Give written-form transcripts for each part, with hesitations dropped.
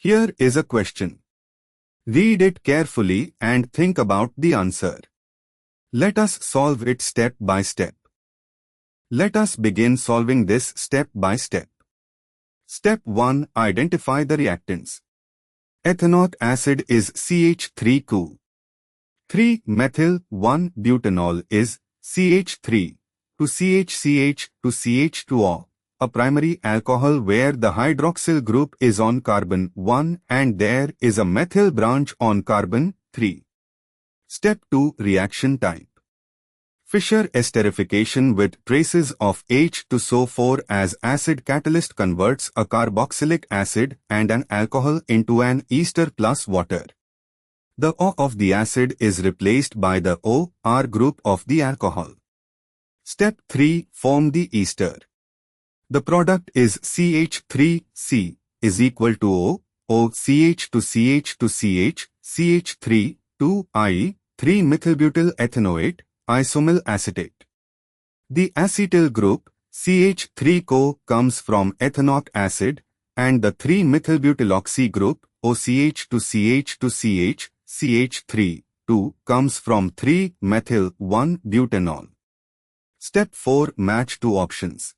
Here is a question. Read it carefully and think about the answer. Let us solve it step by step. Let us begin solving this step by step. Step 1. Identify the reactants. Ethanoic acid is CH3CoO. 3-methyl-1-butanol is CH3 to CH to CH2O, a primary alcohol where the hydroxyl group is on carbon 1 and there is a methyl branch on carbon 3. Step 2. Reaction type. Fischer esterification with traces of H2SO4 as acid catalyst converts a carboxylic acid and an alcohol into an ester plus water. The O of the acid is replaced by the OR group of the alcohol. Step 3. Form the ester. The product is CH3C is equal to OCH to CH to CH, CH3 to I, 3-methylbutyl ethanoate, isomyl acetate. The acetyl group, CH3CoO, comes from ethanoic acid and the 3-methylbutyloxy group, OCH to CH to CH, CH3, 2, comes from 3-methyl-1-butanol. Step 4. Match two options.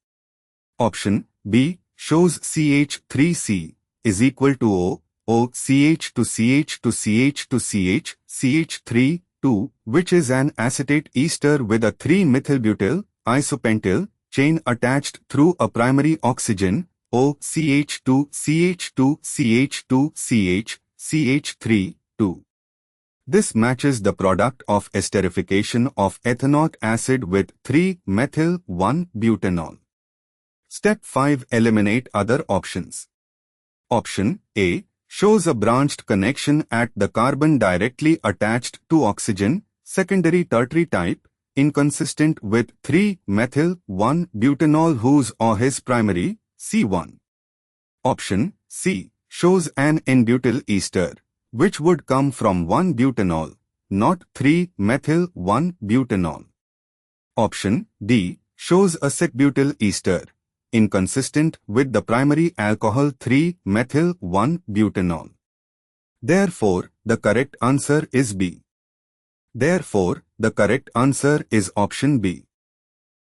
Option B shows CH3C is equal to OCH to CH to CH to CH, CH3, 2, which is an acetate ester with a 3-methylbutyl isopentyl chain attached through a primary oxygen, OCH2 CH2 CH2 CH, CH3, 2. This matches the product of esterification of ethanoic acid with 3-methyl-1-butanol. Step 5. Eliminate other options. Option A shows a branched connection at the carbon directly attached to oxygen, secondary tertiary type, inconsistent with 3-methyl-1-butanol whose OH is primary, C1. Option C shows an N-butyl ester, which would come from 1-butanol, not 3-methyl-1-butanol. Option D shows a sec-butyl ester, inconsistent with the primary alcohol 3-methyl-1-butanol. Therefore, the correct answer is B. Therefore, the correct answer is option B.